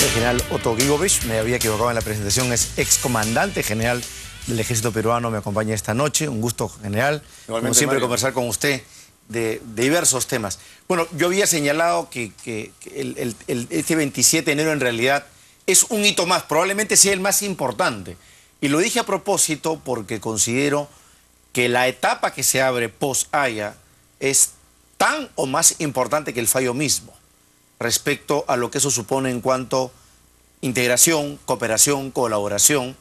El general Otto Gigovich, me había equivocado en la presentación, es excomandante general del ejército peruano, me acompaña esta noche. Un gusto, general. Igualmente, como siempre, Mario, conversar con usted de diversos temas. Bueno, yo había señalado que este 27 de enero en realidad es un hito más, probablemente sea el más importante. Y lo dije a propósito porque considero que la etapa que se abre post-Haya es tan o más importante que el fallo mismo, respecto a lo que eso supone en cuanto a integración, cooperación, colaboración,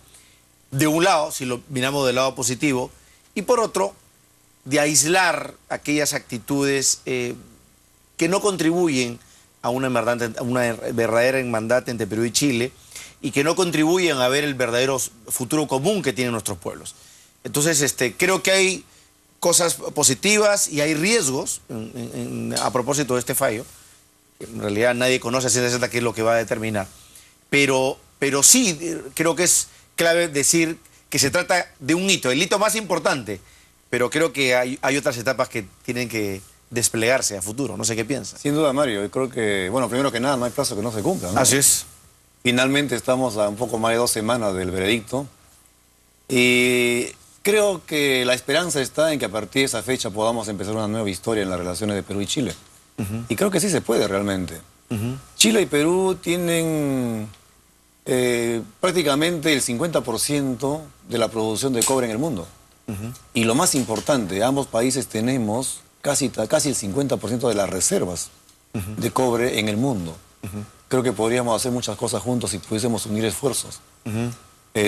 de un lado, si lo miramos del lado positivo, y por otro, de aislar aquellas actitudes que no contribuyen a una verdadera hermandad entre Perú y Chile y que no contribuyen a ver el verdadero futuro común que tienen nuestros pueblos. Entonces, creo que hay cosas positivas y hay riesgos a propósito de este fallo. En realidad nadie conoce a ciencia cierta qué es lo que va a determinar. Pero sí, creo que es clave decir que se trata de un hito, el hito más importante, pero creo que hay otras etapas que tienen que desplegarse a futuro. No sé qué piensa. Sin duda, Mario, yo creo que, bueno, primero que nada, no hay plazo que no se cumpla, ¿no? Así es. Finalmente estamos a un poco más de 2 semanas del veredicto y creo que la esperanza está en que a partir de esa fecha podamos empezar una nueva historia en las relaciones de Perú y Chile. Y creo que sí se puede realmente. Chile y Perú tienen prácticamente el 50% de la producción de cobre en el mundo. Y lo más importante, ambos países tenemos casi el 50% de las reservas de cobre en el mundo. Creo que podríamos hacer muchas cosas juntos si pudiésemos unir esfuerzos.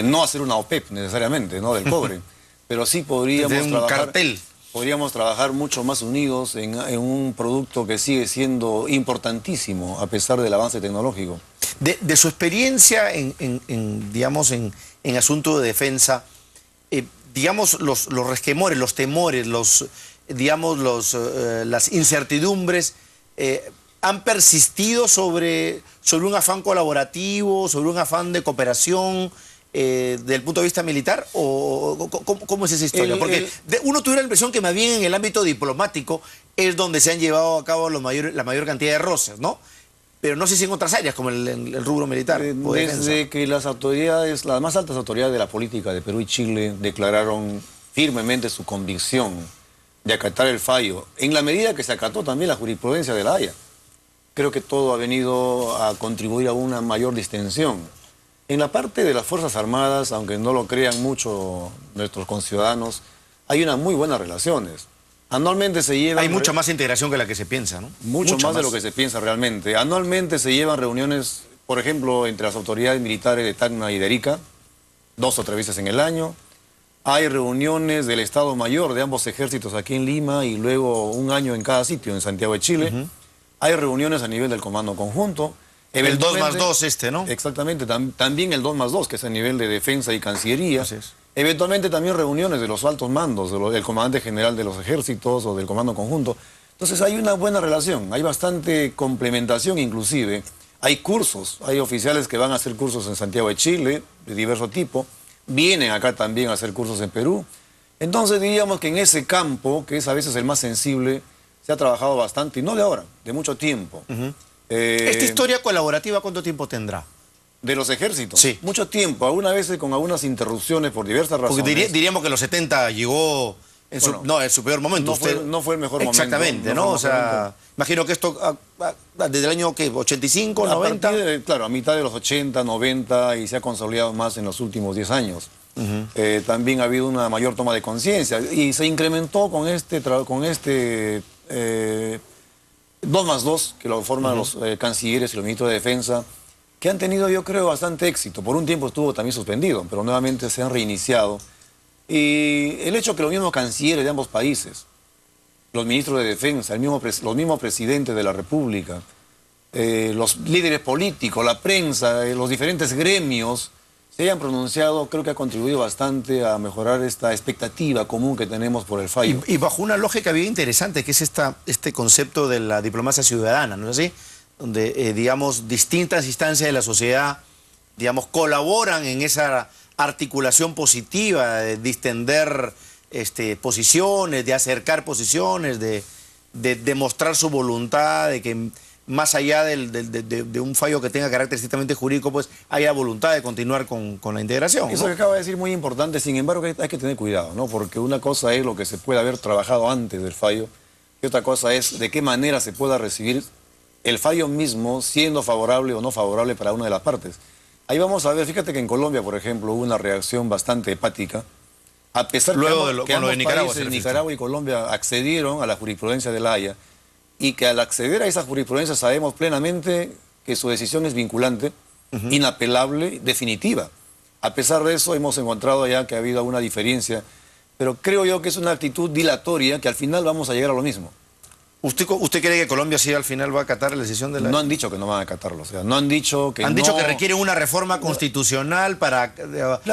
No hacer una OPEP necesariamente, ¿no?, del cobre, pero sí podríamos trabajar mucho más unidos en un producto que sigue siendo importantísimo a pesar del avance tecnológico. De su experiencia digamos, en asunto de defensa, digamos, los resquemores, los temores, las incertidumbres han persistido sobre un afán colaborativo, sobre un afán de cooperación desde el punto de vista militar, o ¿cómo es esa historia? Porque uno tuviera la impresión que más bien en el ámbito diplomático es donde se han llevado a cabo la mayor cantidad de roces, ¿no? Pero no sé si en otras áreas, como el rubro militar. Desde que las más altas autoridades de la política de Perú y Chile declararon firmemente su convicción de acatar el fallo, en la medida que se acató también la jurisprudencia de la Haya, creo que todo ha venido a contribuir a una mayor distensión. En la parte de las Fuerzas Armadas, aunque no lo crean mucho nuestros conciudadanos, hay unas muy buenas relaciones. Anualmente se llevan... Hay mucha más integración que la que se piensa, ¿no? Mucho más de lo que se piensa realmente. Anualmente se llevan reuniones, por ejemplo, entre las autoridades militares de Tacna y de Arica, 2 o 3 veces en el año. Hay reuniones del Estado Mayor de ambos ejércitos aquí en Lima y luego un año en cada sitio, en Santiago de Chile. Hay reuniones a nivel del Comando Conjunto. El 2+2 ¿no? Exactamente, también el 2+2, que es a nivel de defensa y cancillería. Así es. Eventualmente también reuniones de los altos mandos, del comandante general de los ejércitos o del Comando Conjunto. Entonces hay una buena relación, hay bastante complementación inclusive. Hay cursos, hay oficiales que van a hacer cursos en Santiago de Chile, de diverso tipo. Vienen acá también a hacer cursos en Perú. Entonces diríamos que en ese campo, que es a veces el más sensible, se ha trabajado bastante, y no de ahora, de mucho tiempo. ¿Esta historia colaborativa cuánto tiempo tendrá? ¿De los ejércitos? Sí. Mucho tiempo, algunas veces con algunas interrupciones por diversas razones. Porque diríamos que en los 70 llegó en su peor momento. No fue el mejor momento. Exactamente, ¿no? O sea, imagino que esto desde el año, ¿qué? ¿85, 90? Claro, a mitad de los 80, 90 y se ha consolidado más en los últimos 10 años. También ha habido una mayor toma de conciencia y se incrementó con este 2+2, que lo forman los cancilleres y los ministros de Defensa, que han tenido, yo creo, bastante éxito. Por un tiempo estuvo también suspendido, pero nuevamente se han reiniciado. Y el hecho que los mismos cancilleres de ambos países, los ministros de Defensa, los mismos presidentes de la República, los líderes políticos, la prensa, los diferentes gremios, se hayan pronunciado, creo que ha contribuido bastante a mejorar esta expectativa común que tenemos por el fallo. Y bajo una lógica bien interesante, que es este concepto de la diplomacia ciudadana, ¿no es así? Donde, digamos, distintas instancias de la sociedad, digamos, colaboran en esa articulación positiva de distender posiciones, de acercar posiciones, de demostrar su voluntad, de que más allá de un fallo que tenga carácter estrictamente jurídico, pues haya voluntad de continuar con la integración, ¿no? Eso que acaba de decir muy importante, sin embargo hay que tener cuidado, ¿no? Porque una cosa es lo que se puede haber trabajado antes del fallo y otra cosa es de qué manera se pueda recibir el fallo mismo siendo favorable o no favorable para una de las partes. Ahí vamos a ver, fíjate que en Colombia, por ejemplo, hubo una reacción bastante hepática, a pesar que ambos países, Nicaragua y Colombia, accedieron a la jurisprudencia de La Haya, y que al acceder a esa jurisprudencia sabemos plenamente que su decisión es vinculante, inapelable, definitiva. A pesar de eso hemos encontrado ya que ha habido alguna diferencia, pero creo yo que es una actitud dilatoria que al final vamos a llegar a lo mismo. ¿Usted cree que Colombia sí al final va a acatar la decisión de la... No han dicho que no van a acatarlo, o sea, no han dicho que Han dicho que requiere una reforma constitucional para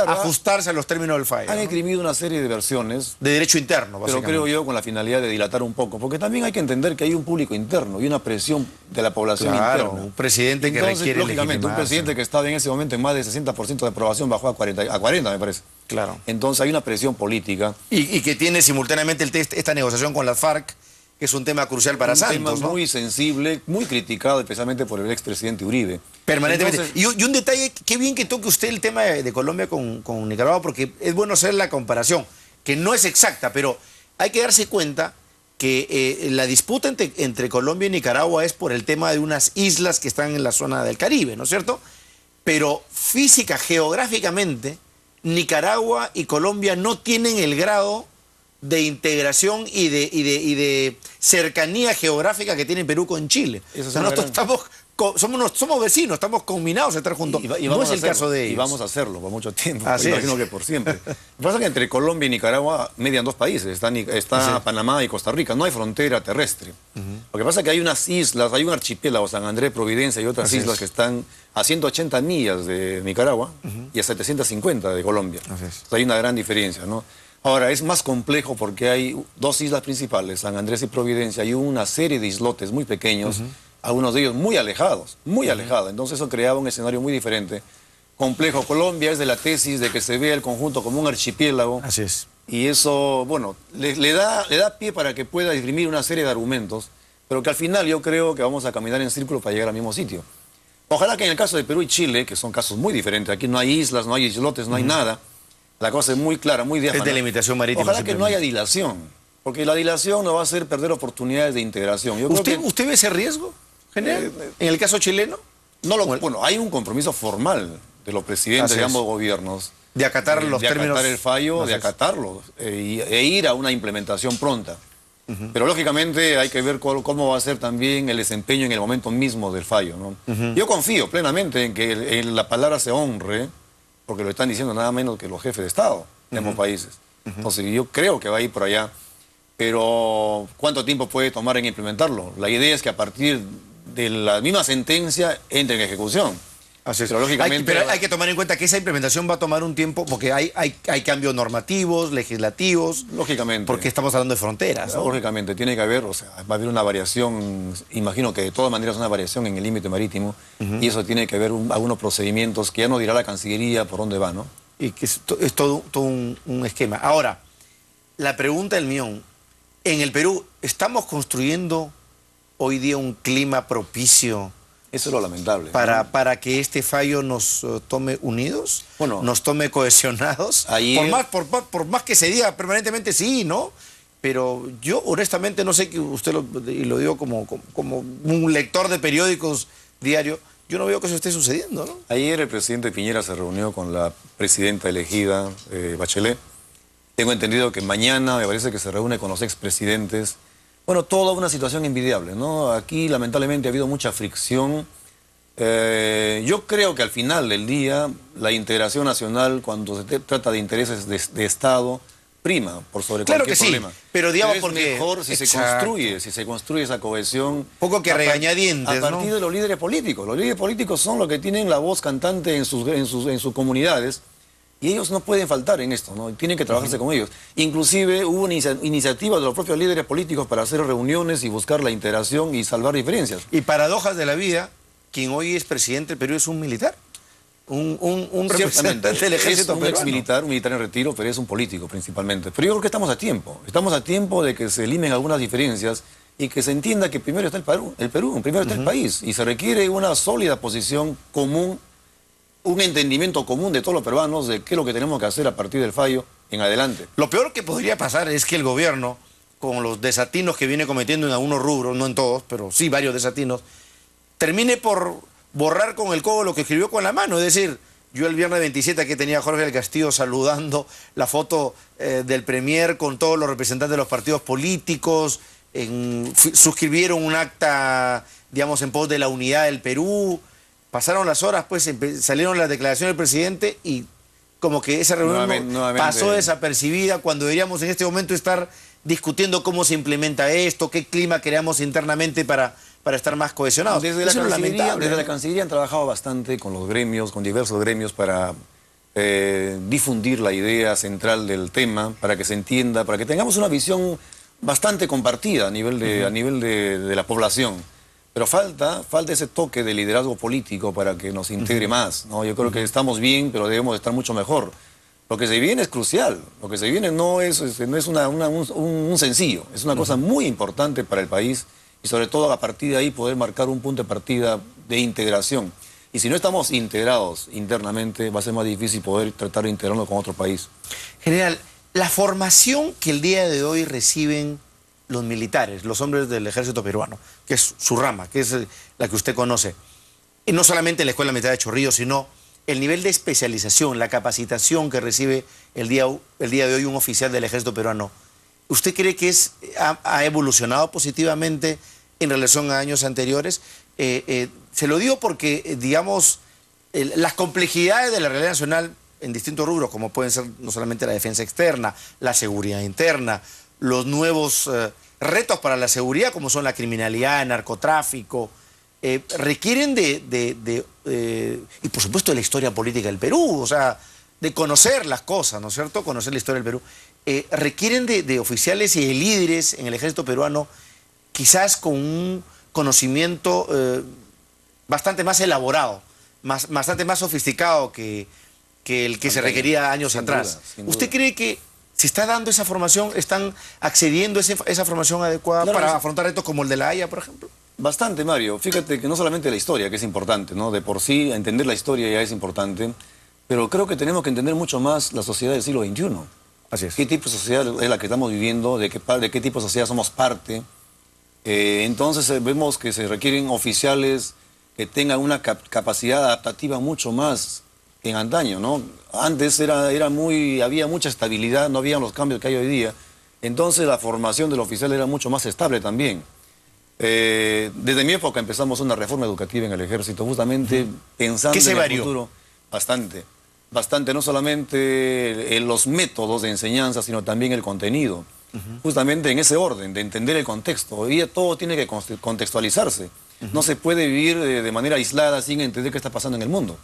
ajustarse a los términos del fallo. Han esgrimido una serie de versiones. De derecho interno, básicamente. Pero creo yo con la finalidad de dilatar un poco, porque también hay que entender que hay un público interno y una presión de la población interna. Un presidente que requiere lógicamente, un presidente que estaba en ese momento en más de 60% de aprobación bajó a 40 me parece. Claro. Entonces hay una presión política. Y que tiene simultáneamente esta negociación con las FARC, que es un tema crucial para Santos, un tema muy sensible, muy criticado especialmente por el expresidente Uribe. Permanentemente. Entonces, y un detalle, qué bien que toque usted el tema de Colombia con Nicaragua, porque es bueno hacer la comparación, que no es exacta, pero hay que darse cuenta que la disputa entre Colombia y Nicaragua es por el tema de unas islas que están en la zona del Caribe, ¿no es cierto? Pero física, geográficamente, Nicaragua y Colombia no tienen el grado de integración y de cercanía geográfica que tiene Perú con Chile. O sea, nosotros somos vecinos, estamos combinados a estar juntos. No es el caso de ellos. Y vamos a hacerlo por mucho tiempo. Imagino que por siempre. Lo que pasa es que entre Colombia y Nicaragua median dos países. Está Panamá y Costa Rica. No hay frontera terrestre. Lo que pasa es que hay unas islas, hay un archipiélago, San Andrés, Providencia y otras islas que están a 180 millas de Nicaragua y a 750 de Colombia. Entonces, hay una gran diferencia, ¿no? Ahora, es más complejo porque hay dos islas principales, San Andrés y Providencia, y una serie de islotes muy pequeños, algunos de ellos muy alejados, Entonces eso creaba un escenario muy diferente. Complejo. Colombia es de la tesis de que se vea el conjunto como un archipiélago. Así es. Y eso, bueno, le da pie para que pueda esgrimir una serie de argumentos, pero que al final yo creo que vamos a caminar en círculo para llegar al mismo sitio. Ojalá que en el caso de Perú y Chile, que son casos muy diferentes, aquí no hay islas, no hay islotes, no hay nada. La cosa es muy clara, muy diáfana. Es delimitación marítima. Ojalá que no haya dilación, porque la dilación nos va a hacer perder oportunidades de integración. ¿Usted ve ese riesgo, general, en el caso chileno? Bueno, hay un compromiso formal de los presidentes de ambos gobiernos. De acatar los términos. De acatar el fallo, de acatarlo e ir a una implementación pronta. Pero lógicamente hay que ver cómo va a ser también el desempeño en el momento mismo del fallo, ¿no? Yo confío plenamente en que la palabra se honre, porque lo están diciendo nada menos que los jefes de Estado de ambos países. Entonces yo creo que va a ir por allá, pero ¿cuánto tiempo puede tomar en implementarlo? La idea es que a partir de la misma sentencia entre en ejecución. Así es. Pero lógicamente hay que tomar en cuenta que esa implementación va a tomar un tiempo porque hay cambios normativos, legislativos. Lógicamente. Porque estamos hablando de fronteras, ¿no? Lógicamente, tiene que haber, o sea, va a haber una variación, imagino que de todas maneras una variación en el límite marítimo, y eso tiene que haber algunos procedimientos que ya no dirá la Cancillería por dónde va, ¿no? Y que es todo un esquema. Ahora, la pregunta del millón, en el Perú, ¿estamos construyendo hoy día un clima propicio? Eso es lo lamentable. Para que este fallo nos tome unidos, nos tome cohesionados. Por más que se diga permanentemente sí, ¿no? Pero yo honestamente no sé, que usted y lo digo como un lector de periódicos diarios, yo no veo que eso esté sucediendo, ¿no? Ayer el presidente Piñera se reunió con la presidenta elegida, Bachelet. Tengo entendido que mañana me parece que se reúne con los expresidentes. Bueno, toda una situación envidiable, ¿no? Aquí lamentablemente ha habido mucha fricción. Yo creo que al final del día la integración nacional, cuando se trata de intereses de Estado, prima por sobre cualquier problema. Pero digamos, es mejor si se construye esa cohesión. Poco que regañadientes, a partir de los líderes políticos. Los líderes políticos son los que tienen la voz cantante en sus comunidades. Y ellos no pueden faltar en esto, ¿no? Tienen que trabajarse con ellos. Inclusive hubo iniciativas de los propios líderes políticos para hacer reuniones y buscar la integración y salvar diferencias. Y paradojas de la vida, quien hoy es presidente del Perú es un militar. Un representante del ejército peruano. Un militar en retiro, pero es un político principalmente. Pero yo creo que estamos a tiempo. Estamos a tiempo de que se eliminen algunas diferencias y que se entienda que primero está el Perú, primero está el país, y se requiere una sólida posición común, un entendimiento común de todos los peruanos de qué es lo que tenemos que hacer a partir del fallo en adelante. Lo peor que podría pasar es que el gobierno, con los desatinos que viene cometiendo en algunos rubros, no en todos, pero sí varios desatinos, termine por borrar con el codo lo que escribió con la mano. Es decir, yo el viernes 27 aquí tenía a Jorge del Castillo saludando la foto del Premier con todos los representantes de los partidos políticos, suscribieron un acta, digamos, en pos de la unidad del Perú. Pasaron las horas, pues salieron las declaraciones del presidente y como que esa reunión nuevamente pasó desapercibida cuando deberíamos en este momento estar discutiendo cómo se implementa esto, qué clima creamos internamente para estar más cohesionados. Desde la Cancillería han trabajado bastante con los gremios, con diversos gremios para difundir la idea central del tema, para que se entienda, para que tengamos una visión bastante compartida a nivel de la población. Pero falta ese toque de liderazgo político para que nos integre más, ¿no? Yo creo que estamos bien, pero debemos estar mucho mejor. Lo que se viene es crucial. Lo que se viene no es un sencillo. Es una cosa muy importante para el país y sobre todo a partir de ahí poder marcar un punto de partida de integración. Y si no estamos integrados internamente, va a ser más difícil poder tratar de integrarnos con otro país. General, la formación que el día de hoy reciben los militares, los hombres del ejército peruano, que es su rama, que es la que usted conoce, y no solamente en la Escuela Militar de Chorrillos, sino el nivel de especialización, la capacitación que recibe el día de hoy un oficial del ejército peruano, ¿usted cree que ha evolucionado positivamente en relación a años anteriores? Se lo digo porque, digamos, las complejidades de la realidad nacional en distintos rubros, como pueden ser no solamente la defensa externa, la seguridad interna, los nuevos retos para la seguridad, como son la criminalidad, el narcotráfico, requieren y por supuesto de la historia política del Perú, o sea, de conocer las cosas, ¿no es cierto?, conocer la historia del Perú, requieren de oficiales y de líderes en el ejército peruano, quizás con un conocimiento bastante más elaborado, bastante más sofisticado que el que se requería años atrás. ¿Usted cree que se está dando esa formación, están accediendo a esa formación adecuada para afrontar retos como el de la Haya, por ejemplo? Bastante, Mario. Fíjate que no solamente la historia, que es importante, ¿no? De por sí, entender la historia ya es importante, pero creo que tenemos que entender mucho más la sociedad del siglo XXI. Así es. ¿Qué tipo de sociedad es la que estamos viviendo? ¿De qué tipo de sociedad somos parte? Entonces vemos que se requieren oficiales que tengan una capacidad adaptativa mucho más que en antaño, ¿no? Antes había mucha estabilidad, no había los cambios que hay hoy día. Entonces la formación del oficial era mucho más estable también. Desde mi época empezamos una reforma educativa en el ejército, justamente pensando en el futuro. Bastante, no solamente en los métodos de enseñanza, sino también el contenido. Justamente en ese orden, de entender el contexto. Hoy día todo tiene que contextualizarse. No se puede vivir de manera aislada sin entender qué está pasando en el mundo.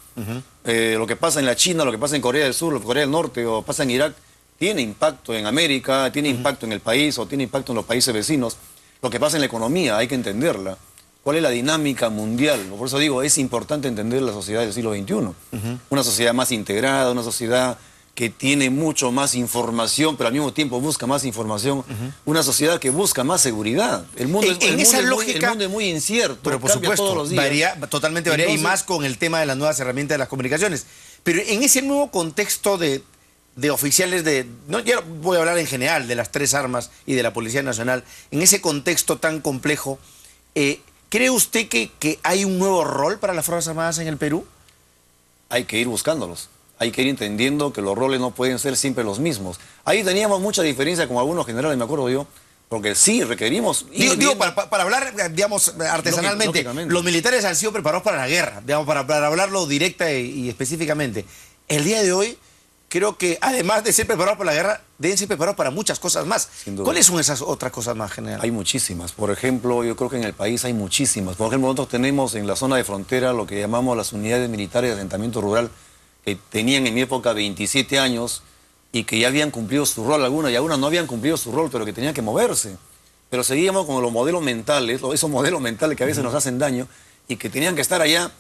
Lo que pasa en la China, lo que pasa en Corea del Sur, lo que Corea del Norte o pasa en Irak, tiene impacto en América, tiene impacto en el país o tiene impacto en los países vecinos. Lo que pasa en la economía, hay que entenderla. ¿Cuál es la dinámica mundial? Por eso digo, es importante entender la sociedad del siglo XXI. Una sociedad más integrada, una sociedad que tiene mucho más información, pero al mismo tiempo busca más información. Una sociedad que busca más seguridad. El mundo es muy incierto, pero por cambia supuesto, todos los días. Totalmente varía, y más con el tema de las nuevas herramientas de las comunicaciones. Pero en ese nuevo contexto de oficiales ya voy a hablar en general de las tres armas y de la Policía Nacional, en ese contexto tan complejo, ¿cree usted que hay un nuevo rol para las Fuerzas Armadas en el Perú? Hay que ir buscándolos. Hay que ir entendiendo que los roles no pueden ser siempre los mismos. Ahí teníamos mucha diferencia con algunos generales, me acuerdo yo, porque sí requerimos... Digo, para hablar, digamos, artesanalmente, los militares han sido preparados para la guerra, digamos, para hablarlo directa y específicamente. El día de hoy, creo que además de ser preparados para la guerra, deben ser preparados para muchas cosas más. ¿Cuáles son esas otras cosas más, general? Hay muchísimas. Por ejemplo, yo creo que en el país hay muchísimas. Por ejemplo, nosotros tenemos en la zona de frontera lo que llamamos las unidades militares de asentamiento rural, que tenían en mi época 27 años y que ya habían cumplido su rol, algunas no habían cumplido su rol, pero que tenían que moverse. Pero seguíamos con los modelos mentales, esos modelos mentales que a veces nos hacen daño y que tenían que estar allá.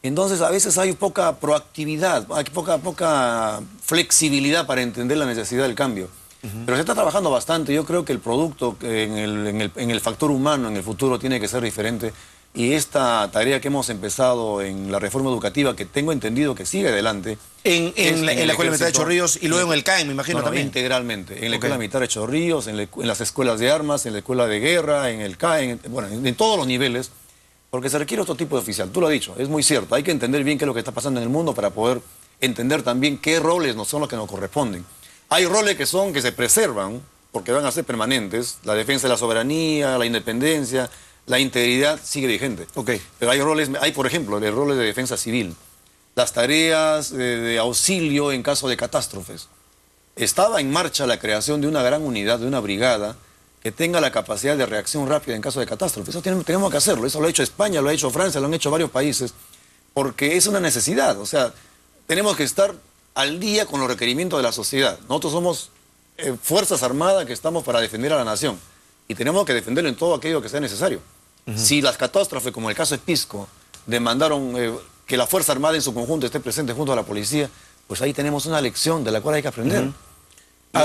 Entonces a veces hay poca proactividad, hay poca flexibilidad para entender la necesidad del cambio. Pero se está trabajando bastante. Yo creo que el producto en el factor humano en el futuro tiene que ser diferente. Y esta tarea que hemos empezado en la reforma educativa, que tengo entendido que sigue adelante. En la Escuela Militar de Chorrillos y luego en el CAEM, me imagino No, también. integralmente. En la Escuela Militar de Chorrillos, en las escuelas de armas, en la Escuela de Guerra, en el CAEM, bueno, en todos los niveles. Porque se requiere otro tipo de oficial. Tú lo has dicho, es muy cierto. Hay que entender bien qué es lo que está pasando en el mundo para poder entender también qué roles no son los que nos corresponden. Hay roles que se preservan porque van a ser permanentes. La defensa de la soberanía, la independencia, la integridad sigue vigente. Pero hay por ejemplo, los roles de defensa civil, las tareas de auxilio en caso de catástrofes. Estaba en marcha la creación de una gran unidad, de una brigada, que tenga la capacidad de reacción rápida en caso de catástrofe. Eso tenemos que hacerlo. Eso lo ha hecho España, lo ha hecho Francia, lo han hecho varios países, porque es una necesidad. O sea, tenemos que estar al día con los requerimientos de la sociedad. Nosotros somos Fuerzas Armadas que estamos para defender a la nación. Y tenemos que defenderlo en todo aquello que sea necesario. Si las catástrofes, como el caso de Pisco, demandaron que la Fuerza Armada en su conjunto esté presente junto a la policía, pues ahí tenemos una lección de la cual hay que aprender.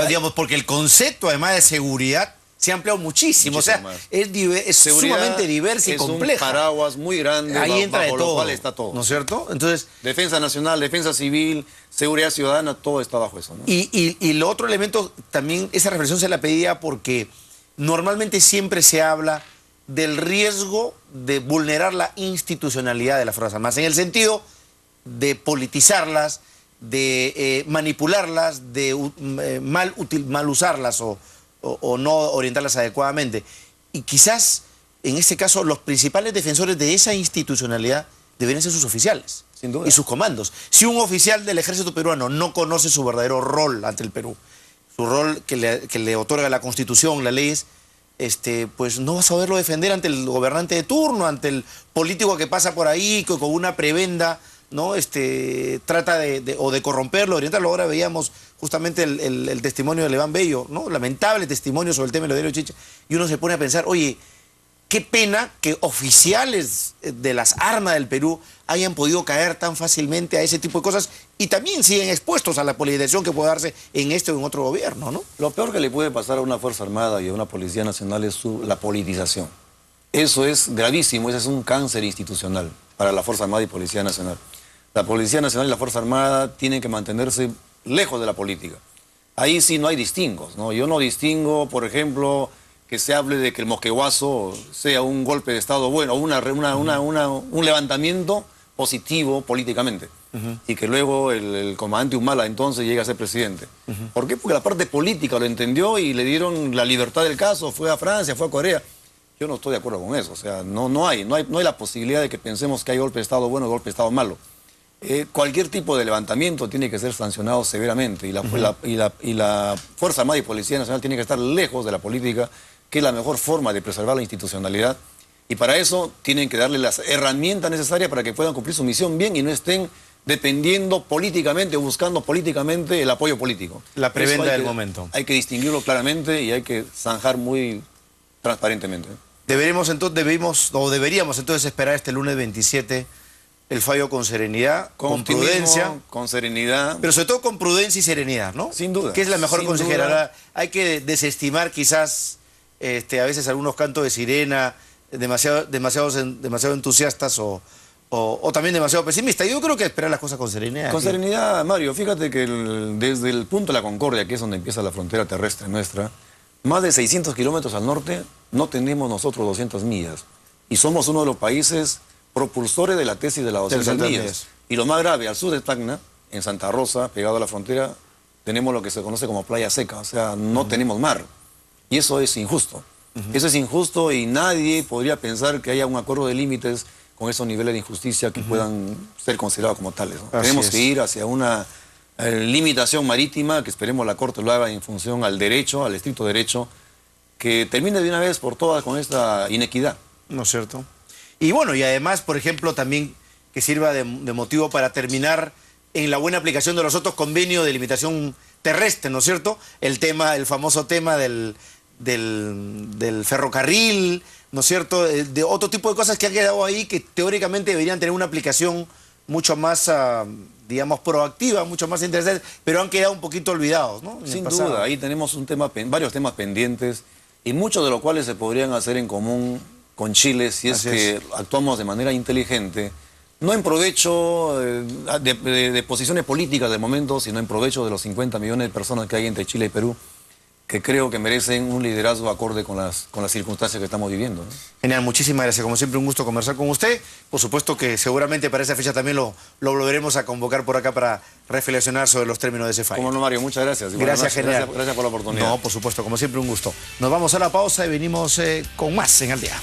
Digamos, porque el concepto, además de seguridad, se ha ampliado muchísimo. O sea, es sumamente diverso y complejo. Es un paraguas muy grande. Ahí entra de todo, lo cual está todo. ¿No es cierto? Entonces, defensa nacional, defensa civil, seguridad ciudadana, todo está bajo eso, ¿no? Y lo otro elemento, también esa reflexión se la pedía porque normalmente siempre se habla del riesgo de vulnerar la institucionalidad de las Fuerzas Armadas, en el sentido de politizarlas, de manipularlas, de mal usarlas o no orientarlas adecuadamente. Y quizás, en este caso, los principales defensores de esa institucionalidad deberían ser sus oficiales. Sin duda. Y sus comandos. Si un oficial del ejército peruano no conoce su verdadero rol ante el Perú, su rol que le otorga la Constitución, las leyes, pues no va a saberlo defender ante el gobernante de turno, ante el político que pasa por ahí que con una prebenda, ¿no? Trata de corromperlo, orientarlo. Ahora veíamos justamente el testimonio de Leván Bello, ¿no? Lamentable testimonio sobre el tema de los diarios Chicha. Y uno se pone a pensar, oye, qué pena que oficiales de las armas del Perú hayan podido caer tan fácilmente a ese tipo de cosas y también siguen expuestos a la politización que puede darse en este o en otro gobierno, ¿no? Lo peor que le puede pasar a una Fuerza Armada y a una Policía Nacional es la politización. Eso es gravísimo, ese es un cáncer institucional para la Fuerza Armada y Policía Nacional. La Policía Nacional y la Fuerza Armada tienen que mantenerse lejos de la política. Ahí sí no hay distingos, ¿no? Yo no distingo, por ejemplo, que se hable de que el Moquegüazo sea un golpe de Estado bueno, o un levantamiento positivo políticamente. Y que luego el comandante Humala entonces llegue a ser presidente. ¿Por qué? Porque la parte política lo entendió y le dieron la libertad del caso, fue a Francia, fue a Corea. Yo no estoy de acuerdo con eso. O sea, no hay la posibilidad de que pensemos que hay golpe de Estado bueno o golpe de Estado malo. Cualquier tipo de levantamiento tiene que ser sancionado severamente y la Fuerza Armada y Policía Nacional tiene que estar lejos de la política, que es la mejor forma de preservar la institucionalidad, y para eso tienen que darle las herramientas necesarias para que puedan cumplir su misión bien y no estén dependiendo políticamente o buscando políticamente el apoyo político. La prebenda del momento. Hay que distinguirlo claramente y hay que zanjar muy transparentemente. Deberíamos entonces esperar este lunes 27 el fallo con serenidad, con prudencia. Con serenidad. Pero sobre todo con prudencia y serenidad, ¿no? Sin duda. Que es la mejor consejera. Hay que desestimar quizás a veces algunos cantos de sirena demasiado entusiastas o también demasiado pesimistas. Yo creo que esperar las cosas con serenidad. Con serenidad, Mario. Fíjate que desde el punto de la Concordia, que es donde empieza la frontera terrestre nuestra, más de 600 kilómetros al norte no tenemos nosotros 200 millas. Y somos uno de los países propulsores de la tesis de las 200 millas. Y lo más grave, al sur de Tacna, en Santa Rosa, pegado a la frontera, tenemos lo que se conoce como playa seca, o sea, no tenemos mar. Y eso es injusto. Eso es injusto y nadie podría pensar que haya un acuerdo de límites con esos niveles de injusticia que puedan ser considerados como tales, ¿no? Tenemos que ir hacia una limitación marítima, que esperemos la Corte lo haga en función al derecho, al estricto derecho, que termine de una vez por todas con esta inequidad. ¿No es cierto? Y bueno, y además, por ejemplo, también que sirva de motivo para terminar en la buena aplicación de los otros convenios de limitación terrestre, ¿no es cierto? El famoso tema del ferrocarril, ¿no es cierto? De otro tipo de cosas que han quedado ahí que teóricamente deberían tener una aplicación mucho más, digamos, proactiva, mucho más interesante, pero han quedado un poquito olvidados, ¿no? Sin duda, ahí tenemos varios temas pendientes y muchos de los cuales se podrían hacer en común con Chile si es que actuamos de manera inteligente, no en provecho de posiciones políticas de momento, sino en provecho de los 50 millones de personas que hay entre Chile y Perú, que creo que merecen un liderazgo acorde con las circunstancias que estamos viviendo, ¿no? Genial, muchísimas gracias. Como siempre, un gusto conversar con usted. Por supuesto que seguramente para esa fecha también lo volveremos a convocar por acá para reflexionar sobre los términos de ese fallo. Como no, Mario, muchas gracias. Gracias, general. Gracias por la oportunidad. No, por supuesto, como siempre, un gusto. Nos vamos a la pausa y venimos con más en Al Día.